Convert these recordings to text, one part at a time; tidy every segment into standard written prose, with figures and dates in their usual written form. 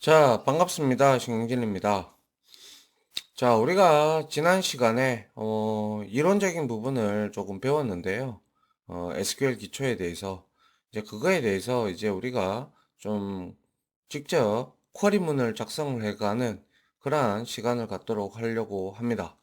자, 반갑습니다. 신경진입니다. 자, 우리가 지난 시간에, 이론적인 부분을 조금 배웠는데요. SQL 기초에 대해서, 이제 그거에 대해서 이제 우리가 좀 직접 쿼리문을 작성을 해가는 그러한 시간을 갖도록 하려고 합니다.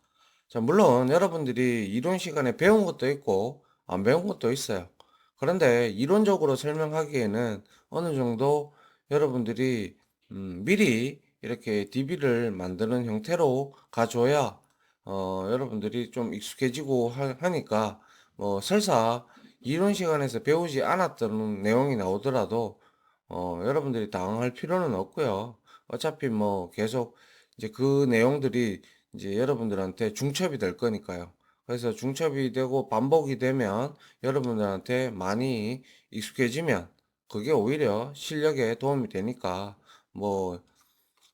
자, 물론 여러분들이 이론 시간에 배운 것도 있고, 안 배운 것도 있어요. 그런데 이론적으로 설명하기에는 어느 정도 여러분들이 미리 이렇게 DB를 만드는 형태로 가줘야 여러분들이 좀 익숙해지고 하니까 뭐 설사 이론 시간에서 배우지 않았던 내용이 나오더라도 여러분들이 당황할 필요는 없고요. 어차피 뭐 계속 이제 그 내용들이 이제 여러분들한테 중첩이 될 거니까요. 그래서 중첩이 되고 반복이 되면 여러분들한테 많이 익숙해지면 그게 오히려 실력에 도움이 되니까 뭐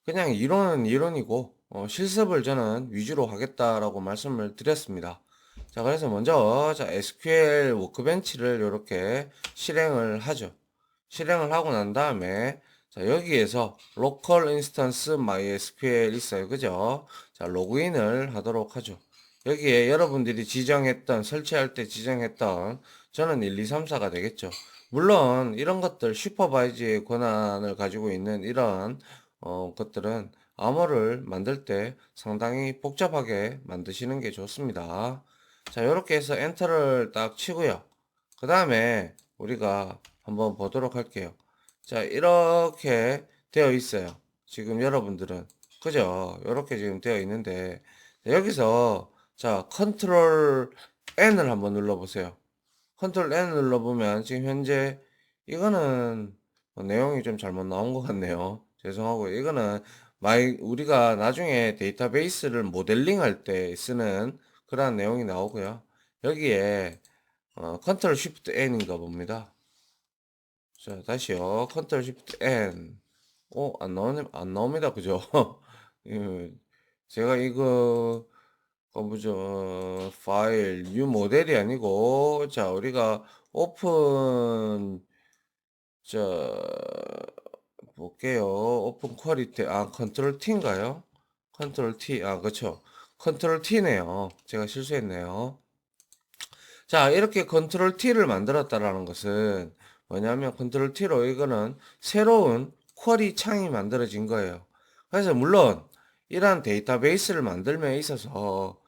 그냥 이론은 이론이고 실습을 저는 위주로 하겠다라고 말씀을 드렸습니다. 자, 그래서 먼저 자, SQL 워크벤치를 이렇게 실행을 하죠. 실행을 하고 난 다음에 자, 여기에서 local instance MySQL 있어요. 그죠? 자, 로그인을 하도록 하죠. 여기에 여러분들이 지정했던 설치할 때 지정했던 저는 1, 2, 3, 4가 되겠죠. 물론 이런 것들 슈퍼바이즈의 권한을 가지고 있는 이런 것들은 암호를 만들 때 상당히 복잡하게 만드시는 게 좋습니다. 자, 이렇게 해서 엔터를 딱 치고요. 그 다음에 우리가 한번 보도록 할게요. 자, 이렇게 되어 있어요. 지금 여러분들은. 그죠? 이렇게 지금 되어 있는데, 여기서, 자, 컨트롤 N을 한번 눌러보세요. 컨트롤 N 눌러보면 지금 현재 이거는 내용이 좀 잘못 나온 것 같네요. 죄송하고요. 이거는 우리가 나중에 데이터베이스를 모델링 할 때 쓰는 그러한 내용이 나오고요. 여기에 컨트롤 쉬프트 N인가 봅니다. 자, 다시요. 컨트롤 쉬프트 N. 안 나옵니다. 그죠? 예, 제가 이거 보죠. 파일, 뉴 모델이 아니고, 자, 우리가 오픈, 자, 볼게요. 오픈 퀄리티, 컨트롤 T인가요? 컨트롤 T, 그쵸. 컨트롤 T네요. 제가 실수했네요. 자, 이렇게 컨트롤 T를 만들었다라는 것은 뭐냐면 컨트롤 T로 이거는 새로운 쿼리 창이 만들어진 거예요. 그래서 물론 이러한 데이터베이스를 만들면 있어서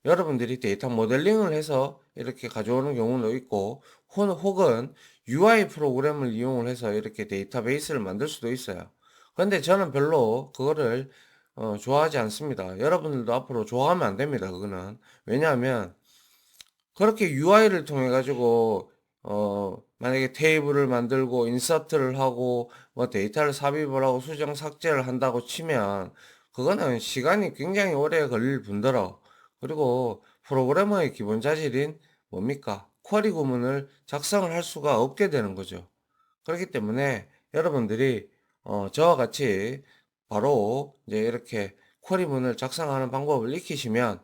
여러분들이 데이터 모델링을 해서 이렇게 가져오는 경우도 있고 혹은 UI 프로그램을 이용을 해서 이렇게 데이터베이스를 만들 수도 있어요. 그런데 저는 별로 그거를 좋아하지 않습니다. 여러분들도 앞으로 좋아하면 안 됩니다. 그거는. 왜냐하면 그렇게 UI를 통해 가지고 만약에 테이블을 만들고 인서트를 하고 뭐 데이터를 삽입을 하고 수정 삭제를 한다고 치면 그거는 시간이 굉장히 오래 걸릴 뿐더러 그리고 프로그래머의 기본 자질인 뭡니까? 쿼리 구문을 작성을 할 수가 없게 되는 거죠. 그렇기 때문에 여러분들이 저와 같이 바로 이제 이렇게 쿼리문을 작성하는 방법을 익히시면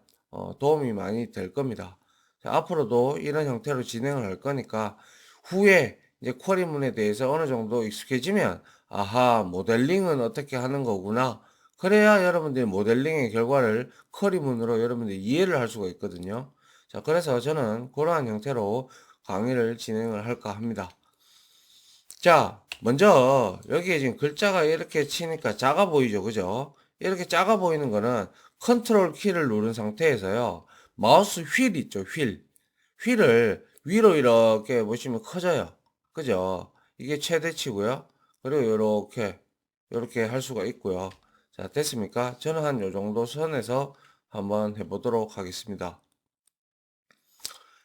도움이 많이 될 겁니다. 자, 앞으로도 이런 형태로 진행을 할 거니까 후에 이제 쿼리문에 대해서 어느 정도 익숙해지면 아하, 모델링은 어떻게 하는 거구나. 그래야 여러분들이 모델링의 결과를 쿼리문으로 여러분들이 이해를 할 수가 있거든요. 자, 그래서 저는 그러한 형태로 강의를 진행을 할까 합니다. 자, 먼저 여기에 지금 글자가 이렇게 치니까 작아 보이죠, 그죠? 이렇게 작아 보이는 거는 컨트롤 키를 누른 상태에서요. 마우스 휠 있죠, 휠. 휠을 위로 이렇게 보시면 커져요. 그죠? 이게 최대치고요. 그리고 이렇게 할 수가 있고요. 자, 됐습니까? 저는 한 요 정도 선에서 한번 해보도록 하겠습니다.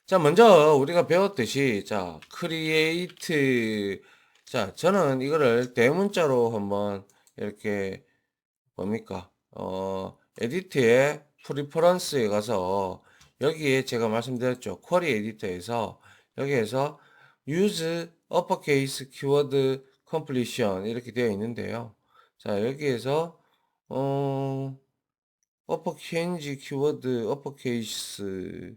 자, 먼저 우리가 배웠듯이, 자, create, 자, 저는 이거를 대문자로 한번 이렇게, 뭡니까, 에디트의 프리퍼런스에 가서, 여기에 제가 말씀드렸죠. 쿼리 에디터에서, 여기에서 use uppercase keyword completion 이렇게 되어 있는데요. 자, 여기에서, uppercase 키워드, uppercase,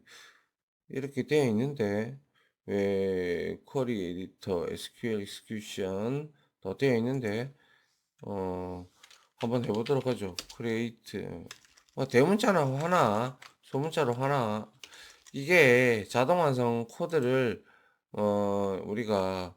이렇게 되어 있는데 왜 쿼리 에디터 SQL execution 더 되어 있는데 한번 해보도록 하죠. create. 대문자나 하나, 소문자로 하나. 이게 자동 완성 코드를, 우리가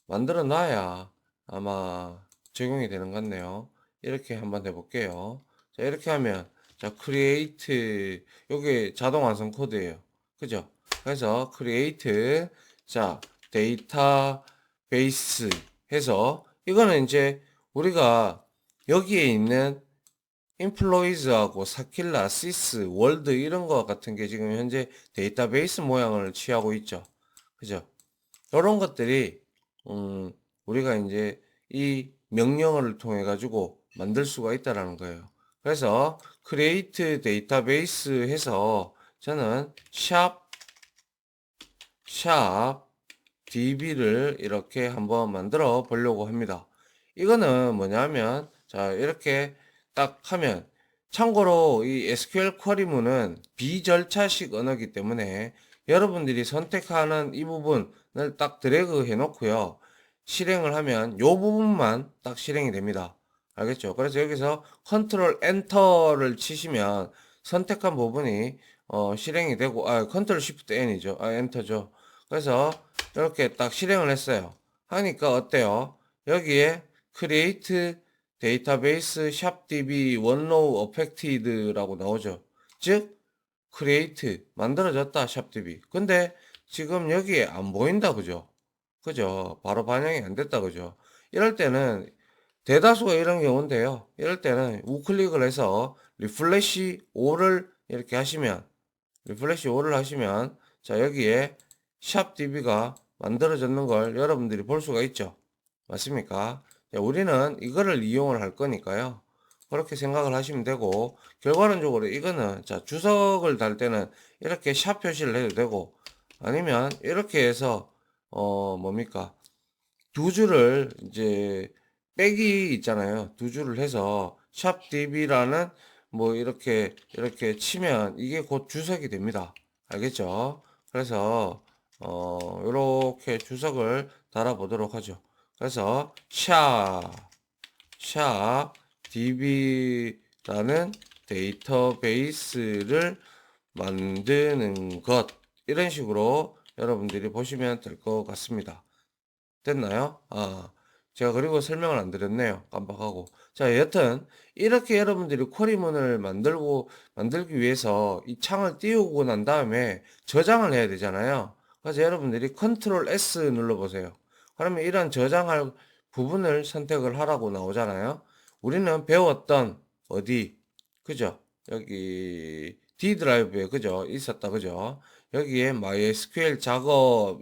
만들어 놔야 아마 적용이 되는 것 같네요. 이렇게 한번 해볼게요. 자, 이렇게 하면, 자, create, 요게 자동 완성 코드예요. 그죠? 그래서 create, 자, 데이터베이스 해서, 이거는 이제 우리가 여기에 있는 인플로이즈하고 사킬라, 시스, 월드 이런 거 같은 게 지금 현재 데이터베이스 모양을 취하고 있죠. 그죠? 이런 것들이 우리가 이제 이 명령어를 통해 가지고 만들 수가 있다라는 거예요. 그래서 create database 해서 저는 샵 db를 이렇게 한번 만들어 보려고 합니다. 이거는 뭐냐면 자 이렇게 딱 하면 참고로 이 SQL 쿼리문은 비절차식 언어이기 때문에 여러분들이 선택하는 이 부분을 딱 드래그 해 놓고요. 실행을 하면 요 부분만 딱 실행이 됩니다. 알겠죠? 그래서 여기서 컨트롤 엔터를 치시면 선택한 부분이 실행이 되고 컨트롤 쉬프트 N이죠. 엔터죠. 그래서 이렇게 딱 실행을 했어요. 하니까 어때요? 여기에 create database shopdb onrow affected라고 나오죠. 즉 create 만들어졌다 shopdb. 근데 지금 여기에 안 보인다 그죠? 그죠? 바로 반영이 안 됐다 그죠? 이럴 때는 대다수가 이런 경우인데요. 이럴 때는 우클릭을 해서 리플래시 5를 이렇게 하시면 리플래시 5를 하시면 자 여기에 샵db가 만들어졌는 걸 여러분들이 볼 수가 있죠. 맞습니까? 자, 우리는 이거를 이용을 할 거니까요. 그렇게 생각을 하시면 되고 결과론적으로 이거는 자 주석을 달 때는 이렇게 샵 표시를 해도 되고 아니면 이렇게 해서 뭡니까 두 줄을 이제 빼기 있잖아요. 두 줄을 해서 샵db라는 뭐 이렇게 치면 이게 곧 주석이 됩니다. 알겠죠? 그래서 이렇게 주석을 달아 보도록 하죠. 그래서 샵 db라는 데이터베이스를 만드는 것 이런 식으로 여러분들이 보시면 될 것 같습니다. 됐나요? 제가 그리고 설명을 안 드렸네요. 깜빡하고. 자, 여튼, 이렇게 여러분들이 쿼리문을 만들기 위해서 이 창을 띄우고 난 다음에 저장을 해야 되잖아요. 그래서 여러분들이 컨트롤 S 눌러보세요. 그러면 이런 저장할 부분을 선택을 하라고 나오잖아요. 우리는 배웠던, 어디, 그죠? 여기, D 드라이브에, 그죠? 있었다, 그죠? 여기에 MySQL 작업,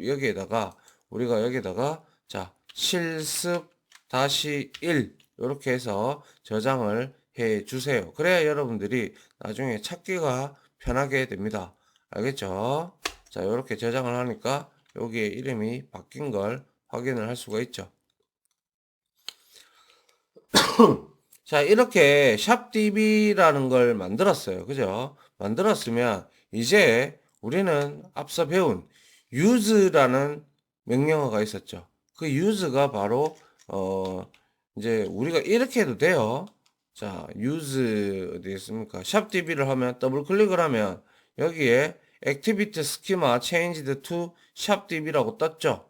우리가 여기다가 자, 실습 다시 1 이렇게 해서 저장을 해 주세요. 그래야 여러분들이 나중에 찾기가 편하게 됩니다. 알겠죠? 자, 이렇게 저장을 하니까 여기에 이름이 바뀐 걸 확인을 할 수가 있죠. 자, 이렇게 샵db라는 걸 만들었어요. 그죠? 만들었으면 이제 우리는 앞서 배운 use라는 명령어가 있었죠. 그 use가 바로 이제 우리가 이렇게 해도 돼요. 자, use 어디 있습니까? 샵db를 하면 더블 클릭을 하면 여기에 activity schema changed to 샵db라고 떴죠.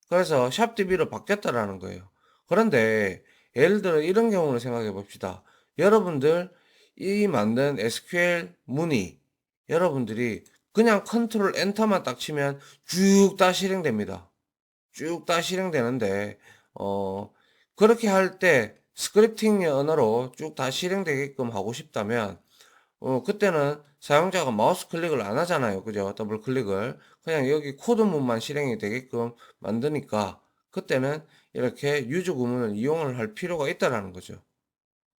그래서 샵db로 바뀌었다라는 거예요. 그런데 예를 들어 이런 경우를 생각해 봅시다. 여러분들 이 만든 SQL 문이 여러분들이 그냥 컨트롤 엔터만 딱 치면 쭉 다 실행됩니다. 쭉 다 실행되는데 그렇게 할 때 스크립팅 언어로 쭉 다 실행되게끔 하고 싶다면 그때는 사용자가 마우스 클릭을 안 하잖아요. 그죠? 더블 클릭을. 그냥 여기 코드문만 실행이 되게끔 만드니까 그때는 이렇게 유저 구문을 이용을 할 필요가 있다라는 거죠.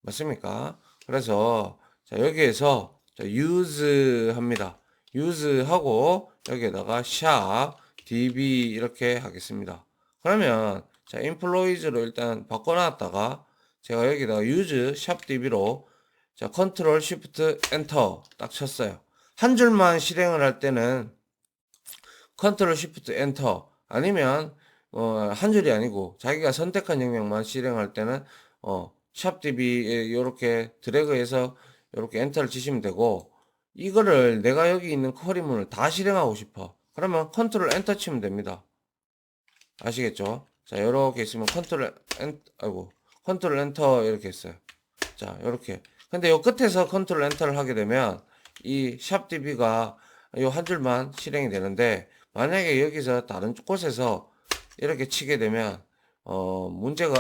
맞습니까? 그래서 자, 여기에서 자, use 합니다. use 하고 여기에다가 샵 db 이렇게 하겠습니다. 그러면 자, employees로 일단 바꿔놨다가 제가 여기다가 use 샵 db로 자, 컨트롤 쉬프트 엔터 딱 쳤어요. 한 줄만 실행을 할 때는 컨트롤 쉬프트 엔터 아니면 한 줄이 아니고 자기가 선택한 영역만 실행할 때는 샵DB에 이렇게 드래그해서 이렇게 엔터를 치시면 되고, 이거를 내가 여기 있는 쿼리문을 다 실행하고 싶어. 그러면 컨트롤 엔터 치면 됩니다. 아시겠죠? 자, 이렇게 있으면 컨트롤 엔터 이렇게 했어요. 자, 이렇게. 근데 요 끝에서 컨트롤 엔터를 하게 되면 이 샵DB가 요 한 줄만 실행이 되는데, 만약에 여기서 다른 곳에서 이렇게 치게 되면 문제가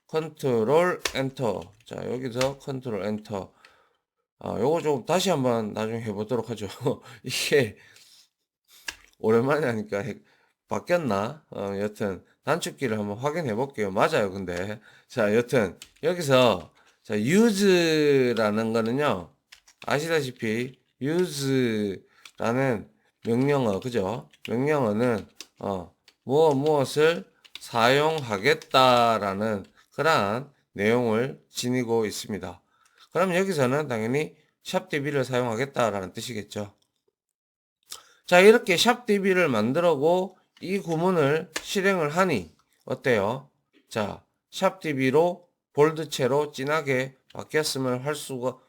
컨트롤 엔터. 자, 여기서 컨트롤 엔터. 요거 좀 다시 한번 나중에 해보도록 하죠. 이게 오랜만에 하니까 바뀌었나? 여튼 단축키를 한번 확인해 볼게요. 맞아요, 근데. 자, 여튼 여기서 자, use라는 거는요. 아시다시피 use라는 명령어, 그죠? 명령어는 무엇을 사용하겠다라는 그러한 내용을 지니고 있습니다. 그럼 여기서는 당연히 샵DB를 사용하겠다라는 뜻이겠죠. 자, 이렇게 샵DB를 만들고 이 구문을 실행을 하니 어때요? 자, 샵DB로 볼드체로 진하게 바뀌었음을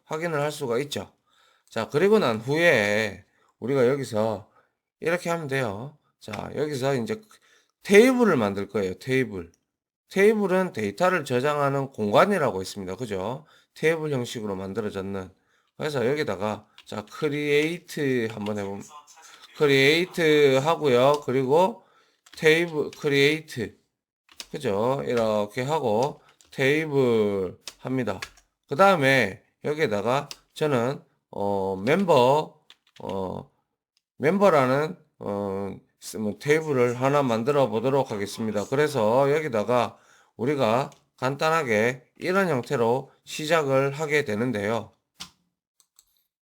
확인을 할 수가 있죠. 자, 그리고 난 후에 우리가 여기서 이렇게 하면 돼요. 자, 여기서 이제 테이블을 만들 거예요. 테이블. 테이블은 데이터를 저장하는 공간이라고 있습니다. 그죠? 테이블 형식으로 만들어졌는. 그래서 여기다가 자, 크리에이트 한번 해보면 크리에이트 하고요. 그리고 테이블 크리에이트 그죠? 이렇게 하고 테이블 합니다. 그 다음에 여기에다가 저는 어, 멤버라는 테이블을 하나 만들어 보도록 하겠습니다. 그래서 여기다가 우리가 간단하게 이런 형태로 시작을 하게 되는데요.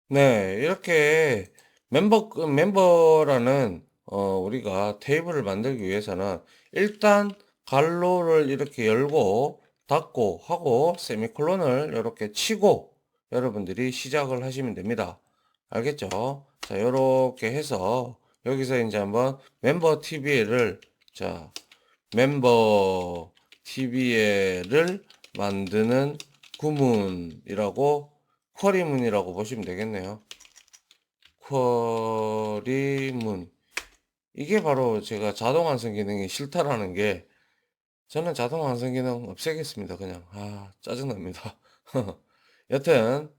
네, 이렇게 멤버라는 우리가 테이블을 만들기 위해서는 일단 갈로를 이렇게 열고 닫고 하고 세미콜론을 이렇게 치고 여러분들이 시작을 하시면 됩니다. 알겠죠? 자, 이렇게 해서 여기서 이제 한번 멤버 TBL을 자, 멤버 TBL을 만드는 구문이라고 쿼리문이라고 보시면 되겠네요. 쿼리문. 이게 바로 제가 자동 완성 기능이 싫다라는 게 저는 자동 완성 기능 없애겠습니다. 그냥 짜증납니다. 여튼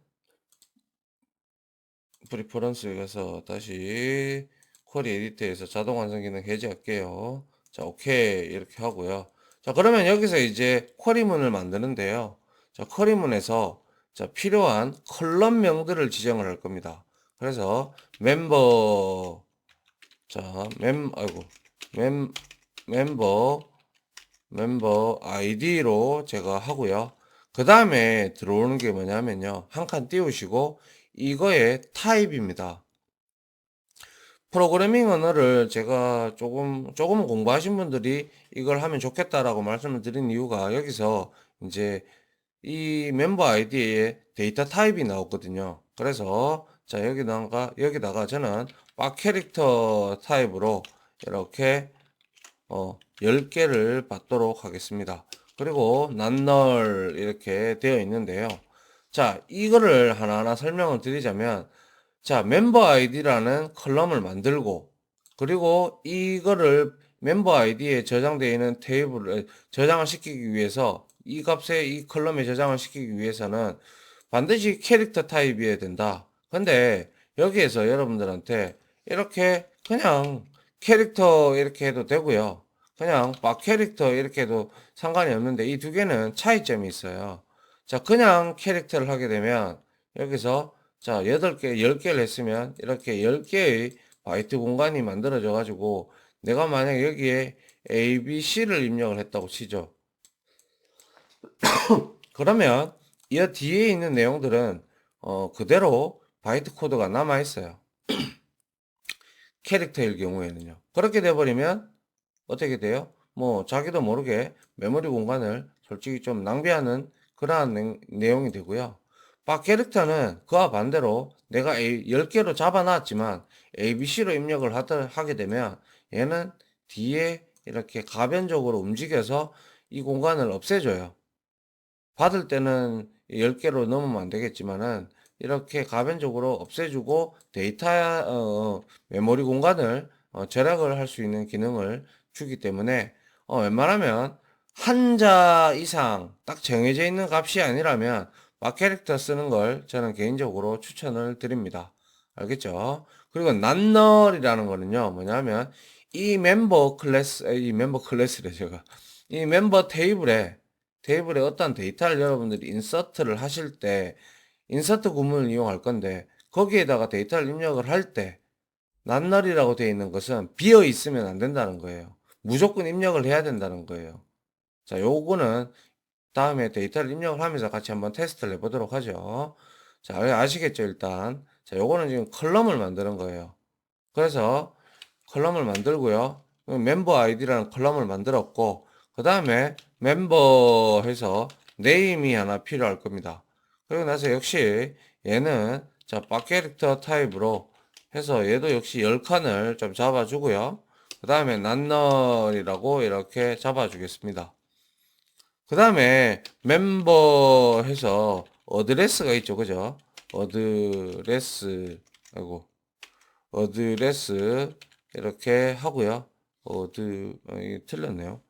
프리퍼런스 가서 다시 쿼리 에디터에서 자동 완성 기능 해제할게요. 자, 오케이 이렇게 하고요. 자, 그러면 여기서 이제 쿼리문을 만드는데요. 자, 쿼리문에서 자, 필요한 컬럼명들을 지정을 할 겁니다. 그래서 멤버 자, 멤 멤버 멤버 아이디로 제가 하고요. 그 다음에 들어오는 게 뭐냐면요. 한 칸 띄우시고 이거의 타입입니다. 프로그래밍 언어를 제가 조금 공부하신 분들이 이걸 하면 좋겠다라고 말씀을 드린 이유가 여기서 이제 이 멤버 아이디에 데이터 타입이 나오거든요. 그래서 자, 여기다가 저는 박 캐릭터 타입으로 이렇게 10개를 받도록 하겠습니다. 그리고 난널 이렇게 되어 있는데요. 자, 이거를 하나하나 설명을 드리자면 자, 멤버 아이디라는 컬럼을 만들고 그리고 이거를 멤버 아이디에 저장되어 있는 테이블을 저장을 시키기 위해서 이 값에 이 컬럼에 저장을 시키기 위해서는 반드시 캐릭터 타입이어야 된다. 근데 여기에서 여러분들한테 이렇게 그냥 캐릭터 이렇게 해도 되고요. 그냥 막 캐릭터 이렇게 해도 상관이 없는데 이 두 개는 차이점이 있어요. 자, 그냥 캐릭터를 하게 되면 여기서 자, 8개, 10개를 했으면 이렇게 10개의 바이트 공간이 만들어져 가지고 내가 만약 여기에 A, B, C를 입력을 했다고 치죠. 그러면 이 뒤에 있는 내용들은 그대로 바이트 코드가 남아 있어요. 캐릭터일 경우에는요. 그렇게 돼버리면 어떻게 돼요? 뭐 자기도 모르게 메모리 공간을 솔직히 좀 낭비하는 그러한 내용이 되고요. 박 캐릭터는 그와 반대로 내가 10개로 잡아놨지만 ABC로 입력을 하게 되면 얘는 뒤에 이렇게 가변적으로 움직여서 이 공간을 없애줘요. 받을 때는 10개로 넘으면 안 되겠지만은 이렇게 가변적으로 없애주고 데이터 메모리 공간을 절약을 할 수 있는 기능을 주기 때문에 웬만하면 한자 이상 딱 정해져 있는 값이 아니라면 막 캐릭터 쓰는 걸 저는 개인적으로 추천을 드립니다. 알겠죠? 그리고 낱널이라는 거는요, 뭐냐면 이 멤버 클래스래 제가. 이 멤버 테이블에 어떤 데이터를 여러분들이 인서트를 하실 때 인서트 구문을 이용할 건데 거기에다가 데이터를 입력을 할 때 낱널이라고 되어 있는 것은 비어 있으면 안 된다는 거예요. 무조건 입력을 해야 된다는 거예요. 자, 요거는 다음에 데이터를 입력을 하면서 같이 한번 테스트를 해보도록 하죠. 자, 아시겠죠, 일단. 자, 요거는 지금 컬럼을 만드는 거예요. 그래서 컬럼을 만들고요. 멤버 아이디라는 컬럼을 만들었고, 그 다음에 멤버 해서 네임이 하나 필요할 겁니다. 그리고 나서 역시 얘는 자, 빡캐릭터 타입으로 해서 얘도 역시 10칸을 좀 잡아주고요. 그 다음에 낱널이라고 이렇게 잡아주겠습니다. 그 다음에 멤버 해서 어드레스가 있죠. 그죠? 어드레스, 아이고, 어드레스 이렇게 하고요. 이게 틀렸네요.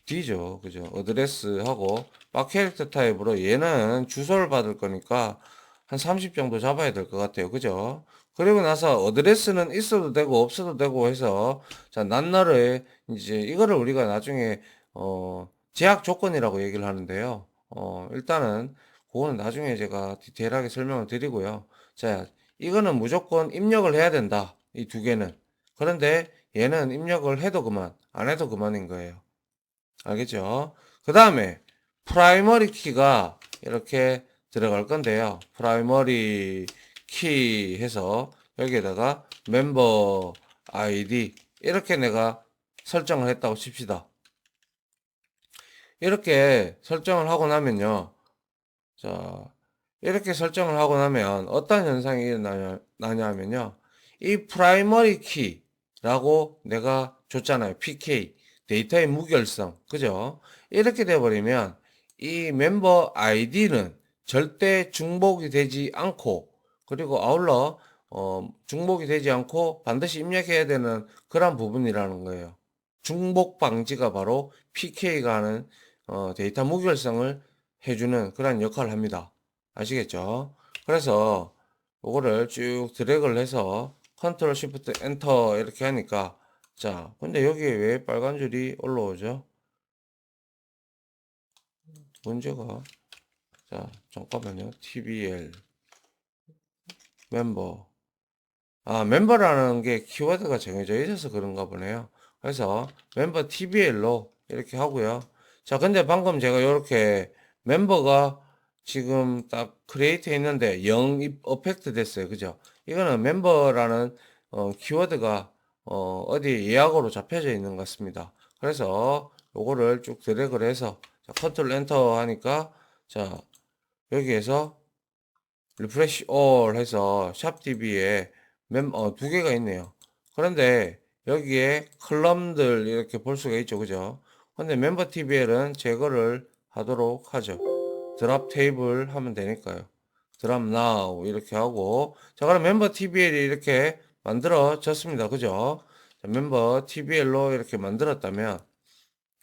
D죠. 그죠? 어드레스 하고 박 캐릭터 타입으로 얘는 주소를 받을 거니까 한 30 정도 잡아야 될 것 같아요. 그죠? 그리고 나서 어드레스는 있어도 되고 없어도 되고 해서 자, 낱날을 이제 이거를 우리가 나중에 제약 조건이라고 얘기를 하는데요. 일단은 그거는 나중에 제가 디테일하게 설명을 드리고요. 자, 이거는 무조건 입력을 해야 된다. 이 두 개는. 그런데 얘는 입력을 해도 그만, 안 해도 그만인 거예요. 알겠죠? 그 다음에 프라이머리 키가 이렇게 들어갈 건데요. 프라이머리 키 해서 여기에다가 멤버 아이디 이렇게 내가 설정을 했다고 칩시다. 이렇게 설정을 하고 나면요. 자, 이렇게 설정을 하고 나면 어떤 현상이 일어나냐면요. 이 프라이머리 키라고 내가 줬잖아요. PK. 데이터의 무결성. 그죠? 이렇게 돼버리면 이 멤버 아이디는 절대 중복이 되지 않고 그리고 아울러 중복이 되지 않고 반드시 입력해야 되는 그런 부분이라는 거예요. 중복 방지가 바로 PK가 하는 데이터 무결성을 해주는 그런 역할을 합니다. 아시겠죠? 그래서 요거를 쭉 드래그를 해서 컨트롤 시프트 엔터 이렇게 하니까 자, 근데 여기에 왜 빨간 줄이 올라오죠? 문제가 자, 잠깐만요. TBL 멤버 멤버라는 게 키워드가 정해져 있어서 그런가 보네요. 그래서 멤버 TBL로 이렇게 하고요. 자, 근데 방금 제가 이렇게 멤버가 지금 딱 크리에이트 했는데 0 어펙트 됐어요. 그죠? 이거는 멤버라는 키워드가 어디 예약으로 잡혀져 있는 것 같습니다. 그래서 요거를 쭉 드래그를 해서 자, 컨트롤 엔터 하니까 자, 여기에서 리프레시 올 해서 샵DB에 두 개가 있네요. 그런데 여기에 컬럼들 이렇게 볼 수가 있죠. 그죠? 근데 멤버 TBL은 제거를 하도록 하죠. 드랍 테이블 하면 되니까요. 드랍 now 이렇게 하고 자, 그럼 멤버 TBL이 이렇게 만들어졌습니다. 그죠? 자, 멤버 TBL로 이렇게 만들었다면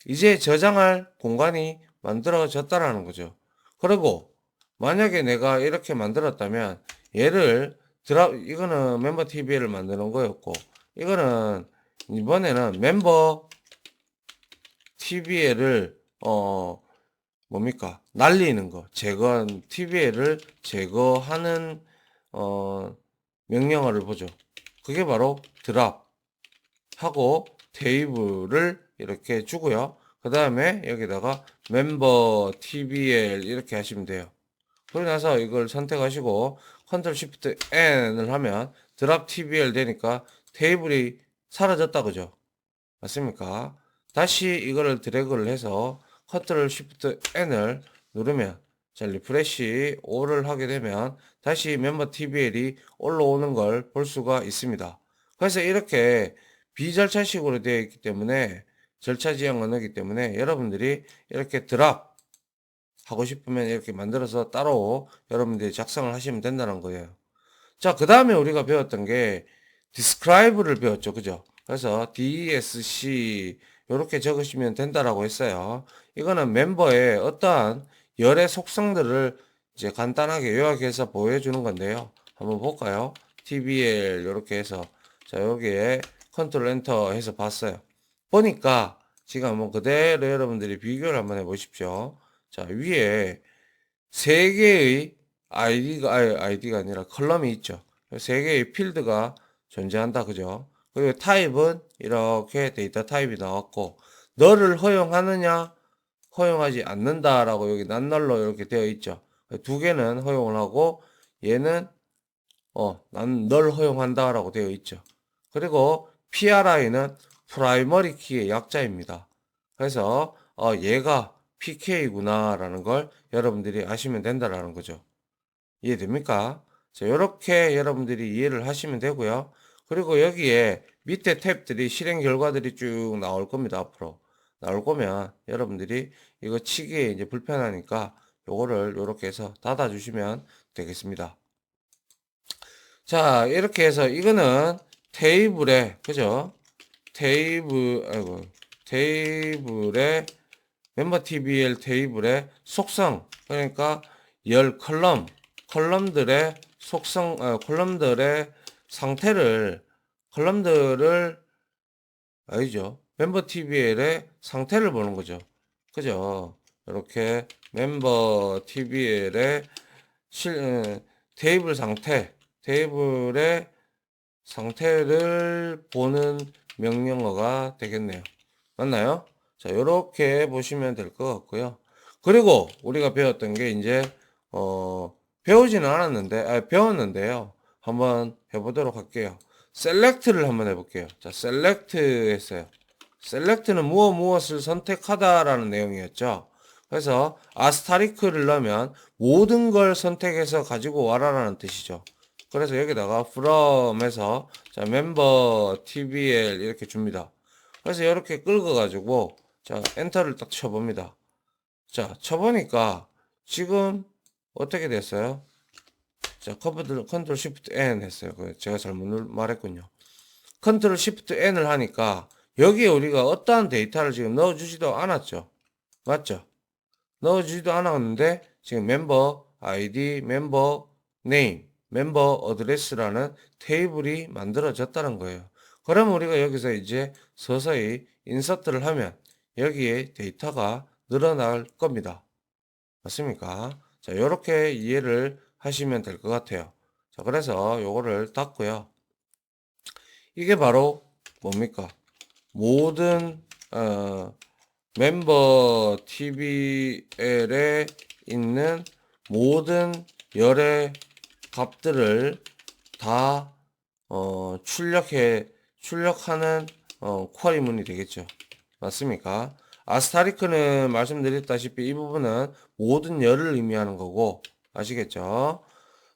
이제 저장할 공간이 만들어졌다라는 거죠. 그리고 만약에 내가 이렇게 만들었다면 얘를 이거는 멤버 TB를 만드는 거였고 이거는 이번에는 멤버 TBL을 뭡니까? 날리는 거, 제거한 TBL을 제거하는 명령어를 보죠. 그게 바로 드랍 하고 테이블을 이렇게 주고요. 그 다음에 여기다가 멤버 TBL 이렇게 하시면 돼요. 그러고 나서 이걸 선택하시고 컨트롤 시프트 N을 하면 드랍 TBL 되니까 테이블이 사라졌다 그죠? 맞습니까? 다시 이거를 드래그를 해서 컨트롤 시프트 N을 누르면 자 리프레시 5를 하게 되면 다시 멤버 TBL이 올라오는 걸 볼 수가 있습니다. 그래서 이렇게 비절차식으로 되어 있기 때문에 절차 지향 언어이기 때문에 여러분들이 이렇게 드랍 하고 싶으면 이렇게 만들어서 따로 여러분들이 작성을 하시면 된다는 거예요. 자, 그 다음에 우리가 배웠던 게 describe를 배웠죠. 그죠? 그래서 DSC 이렇게 적으시면 된다라고 했어요. 이거는 멤버의 어떠한 열의 속성들을 이제 간단하게 요약해서 보여주는 건데요. 한번 볼까요? TBL 이렇게 해서 자, 여기에 컨트롤 엔터 해서 봤어요. 보니까 지금 한번 그대로 여러분들이 비교를 한번 해 보십시오. 자, 위에 세 개의 아이디가 아니라 컬럼이 있죠. 세 개의 필드가 존재한다. 그죠? 그리고 타입은 이렇게 데이터 타입이 나왔고, 너를 허용하느냐, 허용하지 않는다라고 여기 난널로 이렇게 되어 있죠. 두 개는 허용을 하고, 얘는, 난 널 허용한다라고 되어 있죠. 그리고 PRI는 프라이머리 키의 약자입니다. 그래서, 얘가 PK구나라는 걸 여러분들이 아시면 된다라는 거죠. 이해됩니까? 자, 이렇게 여러분들이 이해를 하시면 되고요. 그리고 여기에 밑에 탭들이 실행 결과들이 쭉 나올 겁니다. 앞으로 나올 거면 여러분들이 이거 치기에 이제 불편하니까 요거를 이렇게 해서 닫아 주시면 되겠습니다. 자, 이렇게 해서 이거는 테이블에 그죠? 테이블에 멤버 TBL 테이블의 속성, 그러니까 열 컬럼들의 속성, 컬럼들의 상태를, 컬럼들을, 아니죠. 멤버 TBL의 상태를 보는 거죠. 그죠? 이렇게 멤버 TBL의 테이블의 상태를 보는 명령어가 되겠네요. 맞나요? 자, 요렇게 보시면 될 것 같고요. 그리고 우리가 배웠던 게 이제 배우지는 않았는데 배웠는데요. 한번 해보도록 할게요. 셀렉트를 한번 해볼게요. 자, 셀렉트 했어요. 셀렉트는 무엇을 선택하다라는 내용이었죠. 그래서 아스타리크를 넣으면 모든 걸 선택해서 가지고 와라라는 뜻이죠. 그래서 여기다가 from에서 자, 멤버 tbl 이렇게 줍니다. 그래서 이렇게 긁어가지고 자, 엔터를 딱 쳐봅니다. 자, 쳐보니까 지금 어떻게 됐어요? 자, 컨트롤 시프트 N 했어요. 제가 잘못 말했군요. 컨트롤 시프트 N을 하니까 여기에 우리가 어떠한 데이터를 지금 넣어주지도 않았죠. 맞죠? 넣어주지도 않았는데 지금 멤버 아이디, 멤버 네임, 멤버 어드레스라는 테이블이 만들어졌다는 거예요. 그러면 우리가 여기서 이제 서서히 인서트를 하면 여기에 데이터가 늘어날 겁니다. 맞습니까? 자, 이렇게 이해를 하시면 될 것 같아요. 자, 그래서 요거를 닫고요. 이게 바로 뭡니까? 모든 멤버 TBL에 있는 모든 열의 값들을 다 출력하는 쿼리문이 되겠죠. 맞습니까? 아스타리크는 말씀드렸다시피 이 부분은 모든 열을 의미하는 거고 아시겠죠?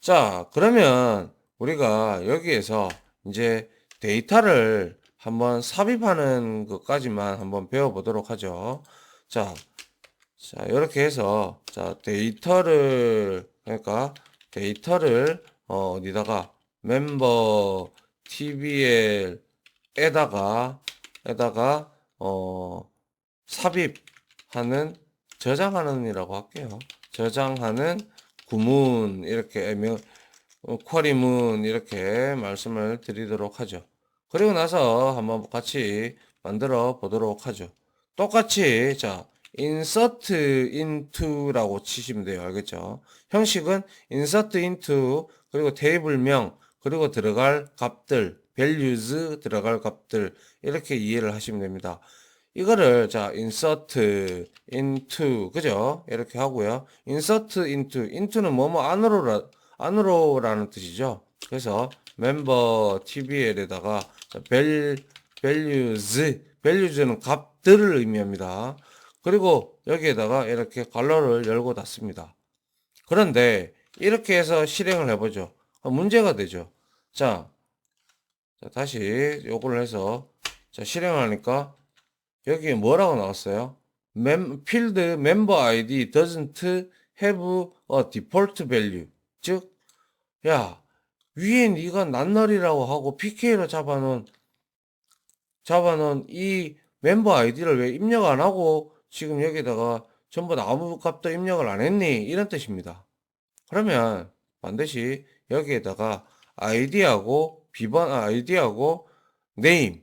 자, 그러면 우리가 여기에서 이제 데이터를 한번 삽입하는 것까지만 한번 배워보도록 하죠. 자, 이렇게 해서 자, 데이터를 어디다가 멤버 TBL에다가 삽입하는 저장하는이라고 할게요. 저장하는 구문 이렇게 쿼리문 이렇게 말씀을 드리도록 하죠. 그리고 나서 한번 같이 만들어 보도록 하죠. 똑같이 자 insert into라고 치시면 돼요. 알겠죠? 형식은 insert into 그리고 테이블명 그리고 들어갈 값들 values 들어갈 값들 이렇게 이해를 하시면 됩니다. 이거를 자 insert into 그죠? 이렇게 하고요. insert into는 뭐뭐 안으로라는 뜻이죠. 그래서 멤버 TBL에다가 values는 값들을 의미합니다. 그리고 여기에다가 이렇게 괄호를 열고 닫습니다. 그런데 이렇게 해서 실행을 해보죠. 문제가 되죠. 자, 다시 요걸 해서 자, 실행하니까 여기에 뭐라고 나왔어요? field member ID doesn't have a default value. 즉, 야, 위에 네가 낱널이라고 하고 PK로 잡아놓은 이 멤버 아이디를 왜 입력 안 하고 지금 여기다가 전부 다 아무 값도 입력을 안 했니? 이런 뜻입니다. 그러면 반드시 여기에다가 아이디하고 비번 아이디하고 네임은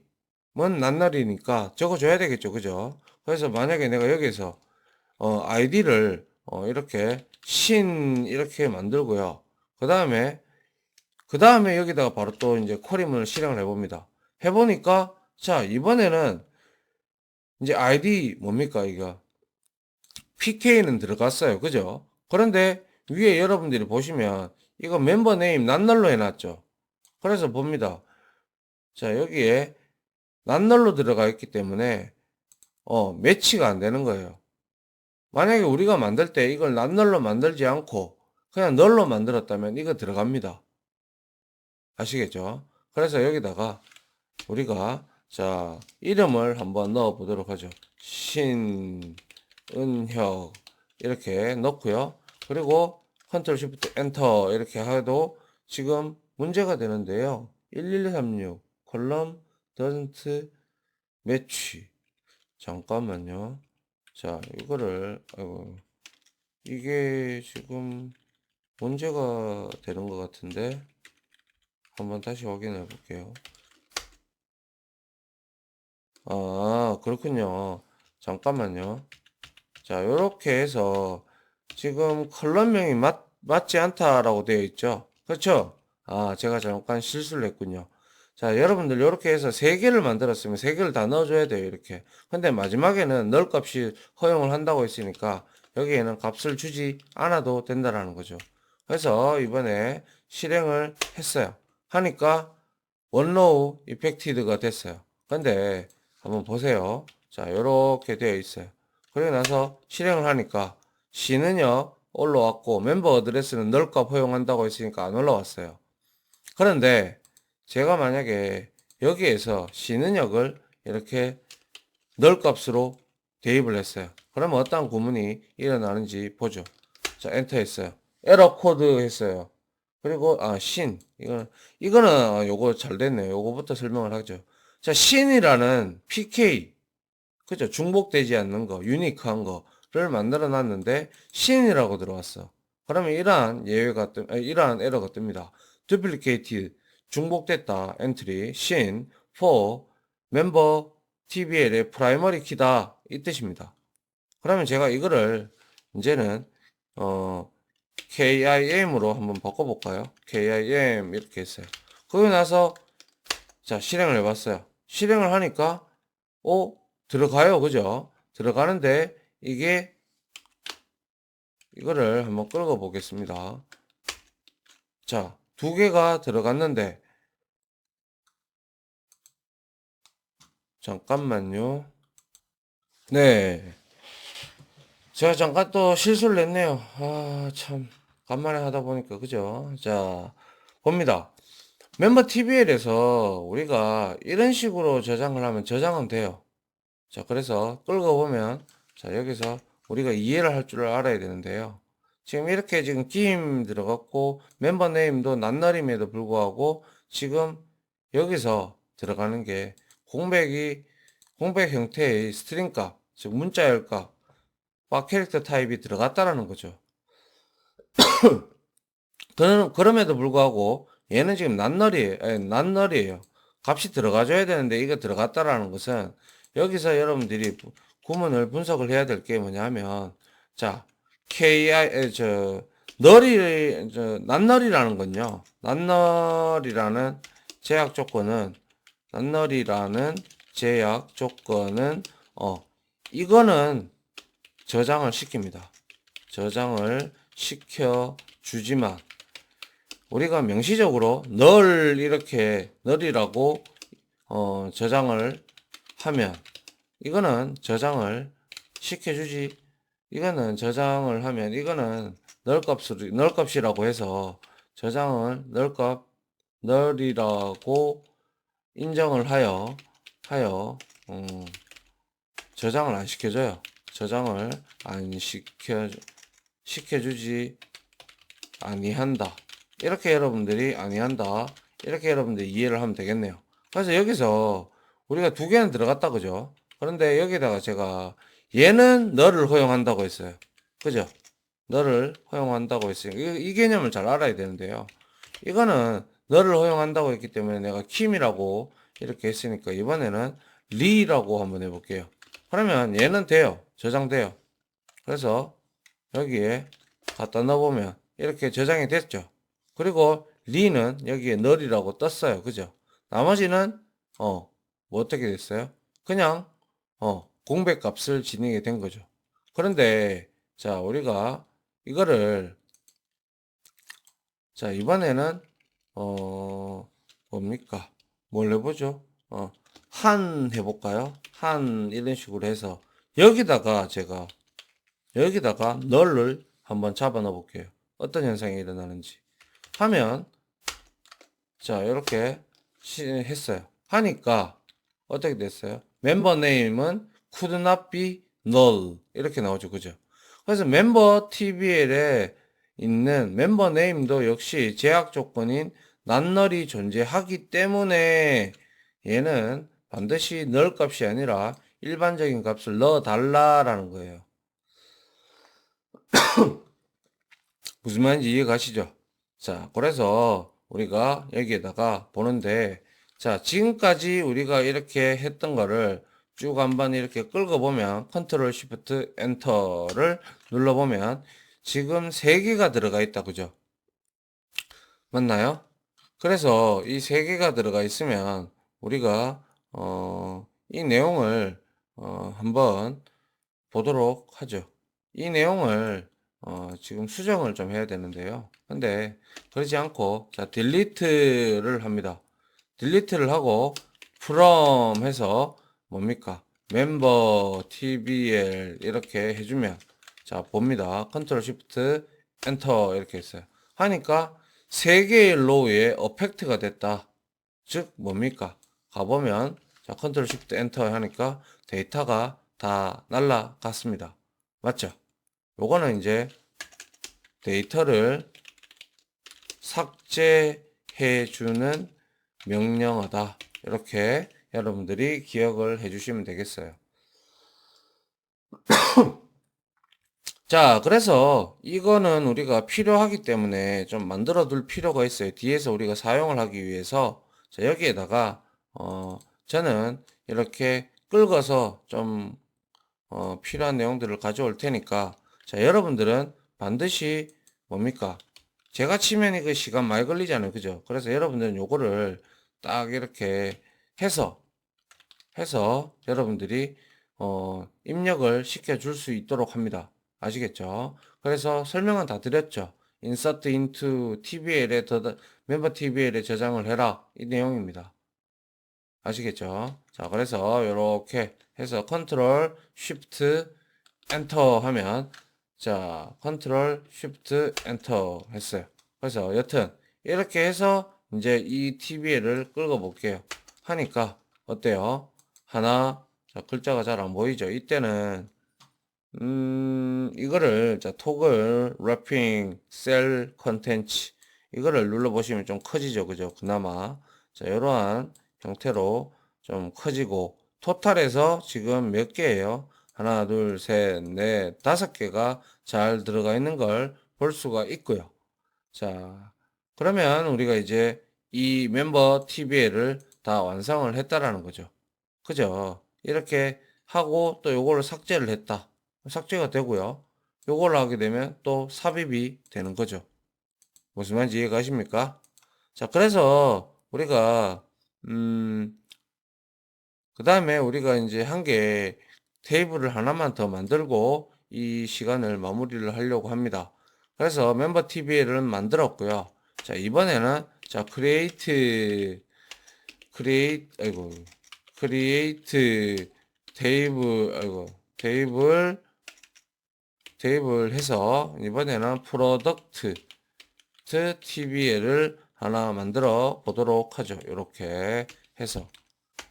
낱날이니까 적어줘야 되겠죠. 그죠? 그래서 만약에 내가 여기서 아이디를 이렇게 신 이렇게 만들고요. 그 다음에 여기다가 바로 또 이제 쿼리문을 실행을 해봅니다. 해보니까 자 이번에는 이제 아이디 뭡니까 이거 PK는 들어갔어요. 그죠? 그런데 위에 여러분들이 보시면 이거 멤버 네임 낱날로 해놨죠. 그래서 봅니다. 자 여기에 낱날로 들어가 있기 때문에 매치가 안 되는 거예요. 만약에 우리가 만들 때 이걸 낱날로 만들지 않고 그냥 널로 만들었다면 이거 들어갑니다. 아시겠죠? 그래서 여기다가 우리가 자 이름을 한번 넣어 보도록 하죠. 신은혁 이렇게 넣고요. 그리고 컨트롤 시프트 엔터 이렇게 해도 지금 문제가 되는데요. 1136 컬럼 doesn't match. 잠깐만요. 자 이거를 이게 지금 문제가 되는 것 같은데 한번 다시 확인해 볼게요. 아, 그렇군요. 잠깐만요. 자, 요렇게 해서 지금 컬럼명이 맞지 않다라고 되어 있죠. 그렇죠? 아, 제가 잠깐 실수를 했군요. 자, 여러분들 요렇게 해서 세 개를 만들었으면 세 개를 다 넣어줘야 돼요. 이렇게. 근데 마지막에는 널 값이 허용을 한다고 했으니까 여기에는 값을 주지 않아도 된다라는 거죠. 그래서 이번에 실행을 했어요. 하니까 원로우 이펙티드가 됐어요. 근데 한번 보세요. 자, 이렇게 되어 있어요. 그리고 나서 실행을 하니까 C는요 올라왔고 멤버 어드레스는 널값 허용한다고 했으니까 안 올라왔어요. 그런데 제가 만약에 여기에서 C는역을 이렇게 널값으로 대입을 했어요. 그러면 어떤 구문이 일어나는지 보죠. 자, 엔터 했어요. 에러 코드 했어요. 그리고 이거는 요거 잘 됐네요. 요거부터 설명을 하죠. 자, 신이라는 PK 그죠? 중복되지 않는 거, 유니크한 거를 만들어 놨는데 신이라고 들어왔어. 그러면 이러한 에러가 뜹니다. duplicated 중복됐다 엔트리 신 for member TBL의 프라이머리 키다 이 뜻입니다. 그러면 제가 이거를 이제는 KIM으로 한번 바꿔볼까요? KIM 이렇게 했어요. 그러고 나서 자 실행을 해봤어요. 실행을 하니까 들어가요. 그죠? 들어가는데 이거를 한번 끌어 보겠습니다. 자, 두 개가 들어갔는데 잠깐만요. 네. 제가 잠깐 또 실수를 했네요. 아, 참. 간만에 하다 보니까, 그죠? 자, 봅니다. 멤버 TBL에서 우리가 이런 식으로 저장을 하면 저장은 돼요. 자, 그래서 끌고 보면, 자, 여기서 우리가 이해를 할 줄 알아야 되는데요. 지금 이렇게 지금 기임 들어갔고, 멤버 네임도 낱날임에도 불구하고, 지금 여기서 들어가는 게 공백 형태의 스트링 값, 즉 문자열 값, 박 캐릭터 타입이 들어갔다라는 거죠. 그럼에도 불구하고 얘는 지금 낱널이에요. 값이 들어가줘야 되는데 이거 들어갔다라는 것은 여기서 여러분들이 구문을 분석을 해야 될 게 뭐냐면 자 낱널이라는 건요. 낱널이라는 제약 조건은 이거는 저장을 시킵니다. 저장을 시켜 주지만 우리가 명시적으로 널이라고 저장을 하면 이거는 저장을 시켜주지 이거는 저장을 하면 이거는 널값이라고 해서 저장을 널이라고 인정을 하여 저장을 안 시켜줘요. 저장을 안 시켜주지 아니한다. 이렇게 여러분들이 아니한다. 이렇게 여러분들이 이해를 하면 되겠네요. 그래서 여기서 우리가 두 개는 들어갔다, 그죠? 그런데 여기다가 제가 얘는 너를 허용한다고 했어요. 그죠? 너를 허용한다고 했어요. 이 개념을 잘 알아야 되는데요. 이거는 너를 허용한다고 했기 때문에 내가 킴이라고 이렇게 했으니까 이번에는 리라고 한번 해볼게요. 그러면 얘는 돼요. 저장돼요. 그래서 여기에 갖다 넣어보면 이렇게 저장이 됐죠. 그리고 리는 여기에 널이라고 떴어요. 그죠? 나머지는 뭐 어떻게 됐어요? 그냥 공백 값을 지니게 된 거죠. 그런데 자 우리가 이거를 자 이번에는 뭡니까? 뭘 해보죠? 한 해볼까요? 한 이런 식으로 해서 여기다가 제가 여기다가 널을 한번 잡아 넣어 볼게요. 어떤 현상이 일어나는지 하면 자 이렇게 했어요. 하니까 어떻게 됐어요? 멤버 네임은 could not be null 이렇게 나오죠. 그죠? 그래서 멤버 TBL에 있는 member name도 역시 제약 조건인 낱널이 존재하기 때문에 얘는 반드시 null 값이 아니라 일반적인 값을 넣어 달라라는 거예요. 무슨 말인지 이해 가시죠? 자, 그래서 우리가 여기에다가 보는데 자, 지금까지 우리가 이렇게 했던 거를 쭉 한번 이렇게 끌어보면 컨트롤 시프트 엔터를 눌러보면 지금 3개가 들어가 있다. 그죠? 맞나요? 그래서 이 3개가 들어가 있으면 우리가 이 내용을 한번 보도록 하죠. 이 내용을 지금 수정을 좀 해야 되는데요. 근데 그러지 않고 자 딜리트를 합니다. 딜리트를 하고 from 해서 뭡니까? 멤버 tbl 이렇게 해주면 자 봅니다. 컨트롤 시프트 엔터 이렇게 했어요. 하니까 3개의 로우에 어펙트가 됐다. 즉 뭡니까? 가보면 자 컨트롤 시프트 엔터 하니까 데이터가 다 날라갔습니다. 맞죠? 요거는 이제 데이터를 삭제해 주는 명령어다. 이렇게 여러분들이 기억을 해 주시면 되겠어요. 자, 그래서 이거는 우리가 필요하기 때문에 좀 만들어 둘 필요가 있어요. 뒤에서 우리가 사용을 하기 위해서. 자, 여기에다가, 저는 이렇게 긁어서 좀, 필요한 내용들을 가져올 테니까. 자, 여러분들은 반드시 뭡니까? 제가 치면 이거 시간 많이 걸리잖아요. 그죠? 그래서 여러분들은 요거를 딱 이렇게 해서 여러분들이 입력을 시켜줄 수 있도록 합니다. 아시겠죠? 그래서 설명은 다 드렸죠. insert into tbl에 멤버 tbl에 저장을 해라 이 내용입니다. 아시겠죠? 자, 그래서 이렇게 해서 컨트롤 쉬프트 엔터 하면 자, 컨트롤 쉬프트 엔터 했어요. 그래서 여튼 이렇게 해서 이제 이 tbl을 끌어 볼게요. 하니까 어때요? 하나, 자, 글자가 잘 안 보이죠? 이때는 이거를 자 토글 래핑 셀 컨텐츠 이거를 눌러보시면 좀 커지죠. 그죠? 그나마 자 이러한 형태로 좀 커지고 토탈에서 지금 몇 개예요? 하나, 둘, 셋, 넷, 5개가 잘 들어가 있는 걸 볼 수가 있고요. 자, 그러면 우리가 이제 이 멤버 TBL을 다 완성을 했다라는 거죠. 그죠? 이렇게 하고 또 요거를 삭제를 했다. 삭제가 되고요. 요걸 하게 되면 또 삽입이 되는 거죠. 무슨 말인지 이해가 가십니까? 자, 그래서 우리가 그 다음에 우리가 이제 한 개 테이블을 하나만 더 만들고 이 시간을 마무리를 하려고 합니다. 그래서 멤버 TBL은 만들었고요. 자, 이번에는 자, 아이고, 크리에이트 테이블, 아이고, 테이블 해서 이번에는 프로덕트 TBL을 하나 만들어 보도록 하죠. 이렇게 해서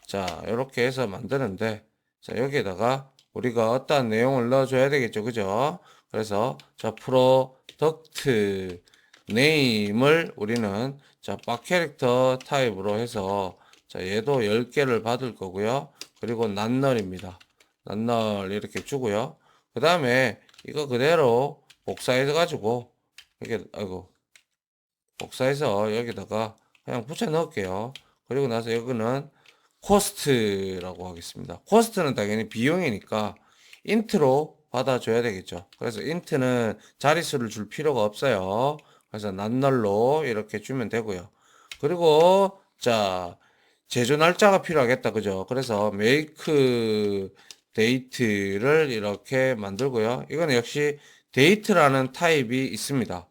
자, 이렇게 해서 만드는데 자, 여기에다가 우리가 어떠한 내용을 넣어줘야 되겠죠. 그죠? 그래서, 자, 프로덕트 네임을 우리는, 자, 박 캐릭터 타입으로 해서, 자, 얘도 10개를 받을 거고요. 그리고 낱널입니다. 낱널 이렇게 주고요. 그 다음에 이거 그대로 복사해서 가지고, 이렇게, 아이고, 복사해서 여기다가 그냥 붙여 넣을게요. 그리고 나서 여기는 코스트라고 하겠습니다. 코스트는 당연히 비용이니까 인트로 받아줘야 되겠죠. 그래서 인트는 자릿수를 줄 필요가 없어요. 그래서 낱널로 이렇게 주면 되고요. 그리고 자, 제조 날짜가 필요하겠다. 그죠? 그래서 make date를 이렇게 만들고요. 이거는 역시 date라는 타입이 있습니다.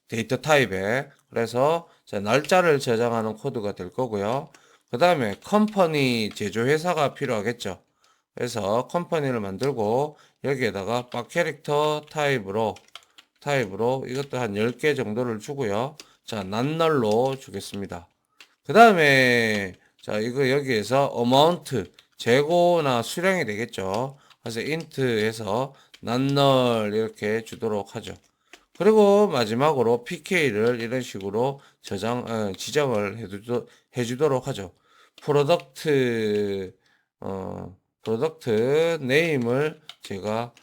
데이터 타입에. 그래서 날짜를 저장하는 코드가 될 거고요. 그 다음에 컴퍼니 제조회사가 필요하겠죠. 그래서 컴퍼니를 만들고 여기에다가 박 캐릭터 타입으로 이것도 한 10개 정도를 주고요. 자, 낱널로 주겠습니다. 그 다음에 자, 이거 여기에서 amount 재고나 수량이 되겠죠. 그래서 int에서 낱널 이렇게 주도록 하죠. 그리고 마지막으로 PK를 이런 식으로 지정을 해주도록 하죠. 프로덕트, 프로덕트 네임을 제가,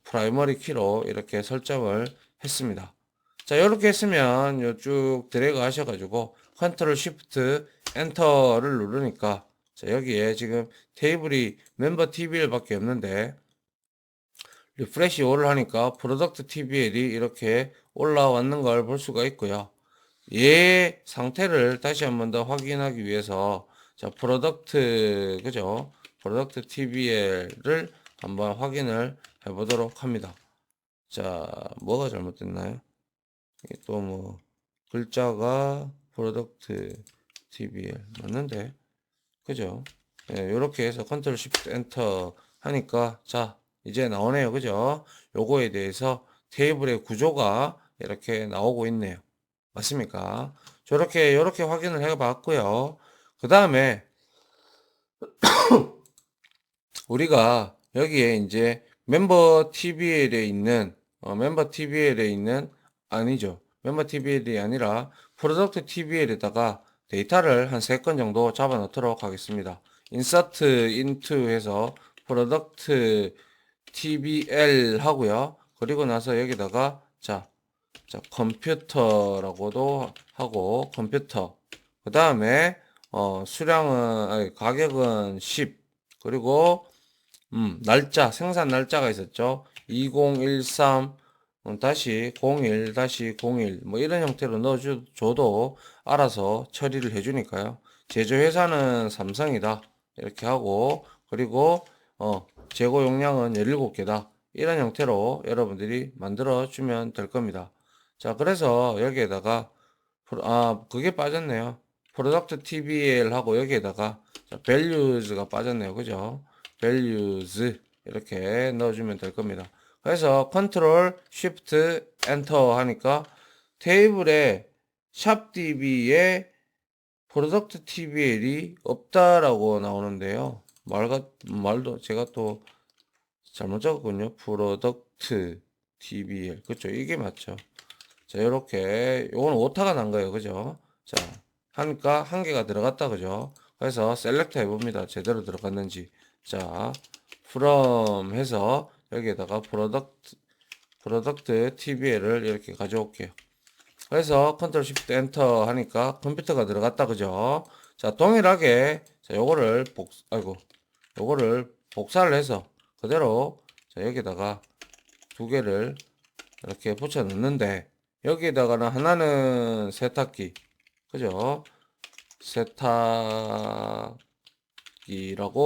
프라이머리 키로 이렇게 설정을 했습니다. 자, 이렇게 했으면 요쭉 드래그 하셔가지고 컨트롤 쉬프트 엔터를 누르니까 자, 여기에 지금 테이블이 멤버 TBL 밖에 없는데 리프레시 5를 하니까 프로덕트 TBL이 이렇게 올라왔는 걸 볼 수가 있고요. 얘 상태를 다시 한 번 더 확인하기 위해서 자, 그죠? 프로덕트 TBL을 한번 확인을 해 보도록 합니다. 자, 뭐가 잘못됐나요? 이게 또 뭐 글자가 프로덕트 TBL 맞는데 그죠? 예, 이렇게 해서 컨트롤 쉬프트 엔터 하니까 자 이제 나오네요. 그죠? 요거에 대해서 테이블의 구조가 이렇게 나오고 있네요. 맞습니까? 저렇게 이렇게 확인을 해 봤고요. 그 다음에 우리가 여기에 이제 멤버 TBL에 있는 아니죠. 멤버 TBL이 아니라 프로덕트 TBL에다가 데이터를 한 3건 정도 잡아 넣도록 하겠습니다. insert into 해서 프로덕트 TBL 하고요. 그리고 나서 여기다가 컴퓨터라고도 하고 컴퓨터. 그 다음에 가격은 10. 그리고 생산 날짜가 있었죠. 2013 다시 01 다시 01 뭐 이런 형태로 넣어줘도 알아서 처리를 해주니까요. 제조회사는 삼성이다 이렇게 하고 그리고 재고 용량은 17개다 이런 형태로 여러분들이 만들어 주면 될 겁니다. 자, 그래서 여기에다가 그게 빠졌네요. 프로덕트 TBL 하고 여기에다가 values가 빠졌네요. 그죠? values 이렇게 넣어주면 될 겁니다. 그래서 컨트롤 쉬프트 엔터 하니까 테이블에 샵db에 프로덕트 TBL이 없다라고 나오는데요. 말도 제가 또 잘못 적었군요. 프로덕트 TBL. 그렇죠. 이게 맞죠. 자, 요렇게 요건 오타가 난 거예요. 그죠? 자, 하니까 한 개가 들어갔다. 그죠? 그래서 셀렉트 해봅니다. 제대로 들어갔는지. 자, from 해서 여기에다가 프로덕트 TBL을 이렇게 가져올게요. 그래서 컨트롤 쉬프트 엔터 하니까 컴퓨터가 들어갔다. 그죠? 자, 동일하게 자, 요거를 복사를 해서 그대로 자, 여기다가 2개를 이렇게 붙여 넣는데 여기에다가는 하나는 세탁기 그죠? 세탁기라고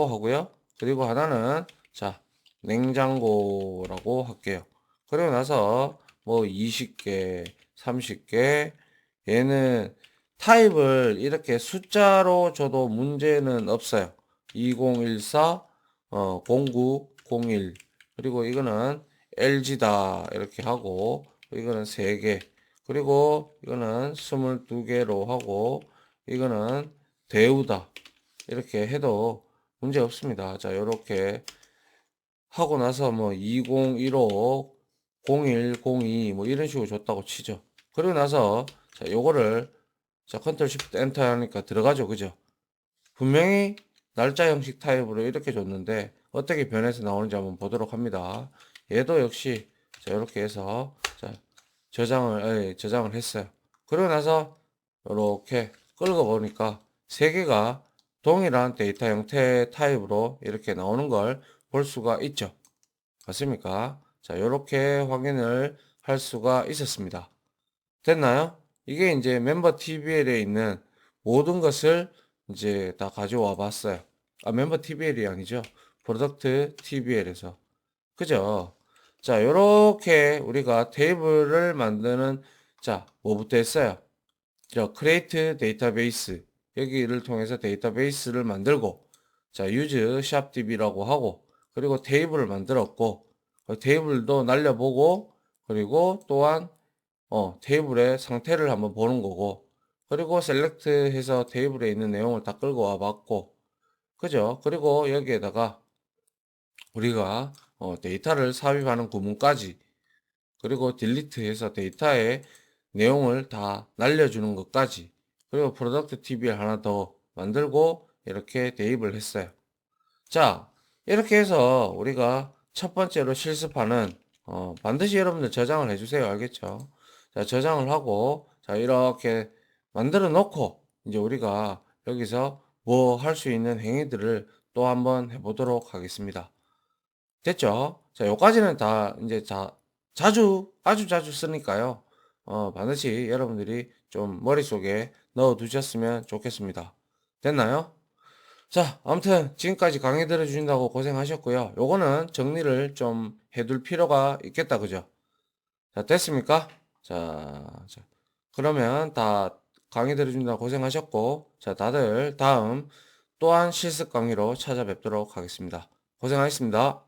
하고요. 그리고 하나는 자 냉장고라고 할게요. 그리고 나서 뭐 20개, 30개 얘는 타입을 이렇게 숫자로 줘도 문제는 없어요. 2014, 0901 그리고 이거는 LG다 이렇게 하고 이거는 3개 그리고 이거는 22개로 하고 이거는 대우다 이렇게 해도 문제 없습니다. 자, 요렇게 하고 나서 뭐 2015, 01, 02 뭐 이런 식으로 줬다고 치죠. 그리고 나서 자, 요거를 자, 컨트롤 쉬프트 엔터 하니까 들어가죠. 그죠? 분명히 날짜 형식 타입으로 이렇게 줬는데 어떻게 변해서 나오는지 한번 보도록 합니다. 얘도 역시 자, 이렇게 해서 자, 저장을 했어요. 그러고 나서 이렇게 끌고 보니까 세 개가 동일한 데이터 형태 타입으로 이렇게 나오는 걸 볼 수가 있죠. 맞습니까? 자, 이렇게 확인을 할 수가 있었습니다. 됐나요? 이게 이제 멤버 TBL에 있는 모든 것을 이제 다 가져와 봤어요. 아, 멤버 TBL이 아니죠. 프로덕트 TBL에서. 그죠? 자, 요렇게 우리가 테이블을 만드는, 자, 뭐부터 했어요? 자, create 데이터베이스. 여기를 통해서 데이터베이스를 만들고, 자, use shopdb라고 하고, 그리고 테이블을 만들었고, 테이블도 날려보고, 그리고 또한 테이블의 상태를 한번 보는 거고, 그리고 셀렉트 해서 테이블에 있는 내용을 다 끌고 와 봤고, 그죠? 그리고 여기에다가 우리가 데이터를 삽입하는 구문까지, 그리고 딜리트 해서 데이터의 내용을 다 날려주는 것까지, 그리고 프로덕트 TB를 하나 더 만들고 이렇게 대입을 했어요. 자, 이렇게 해서 우리가 첫 번째로 실습하는 반드시 여러분들 저장을 해주세요. 알겠죠? 자, 저장을 하고 자, 이렇게 만들어 놓고 이제 우리가 여기서 뭐 할 수 있는 행위들을 또 한번 해보도록 하겠습니다. 됐죠? 자, 요까지는 다 이제 아주 자주 쓰니까요. 반드시 여러분들이 좀 머릿속에 넣어 두셨으면 좋겠습니다. 됐나요? 자, 아무튼 지금까지 강의 들어주신다고 고생하셨고요. 요거는 정리를 좀 해둘 필요가 있겠다, 그죠? 자, 됐습니까? 자, 그러면 다 강의 들어준다고 고생하셨고, 자, 다들 다음 또한 실습 강의로 찾아뵙도록 하겠습니다. 고생하셨습니다.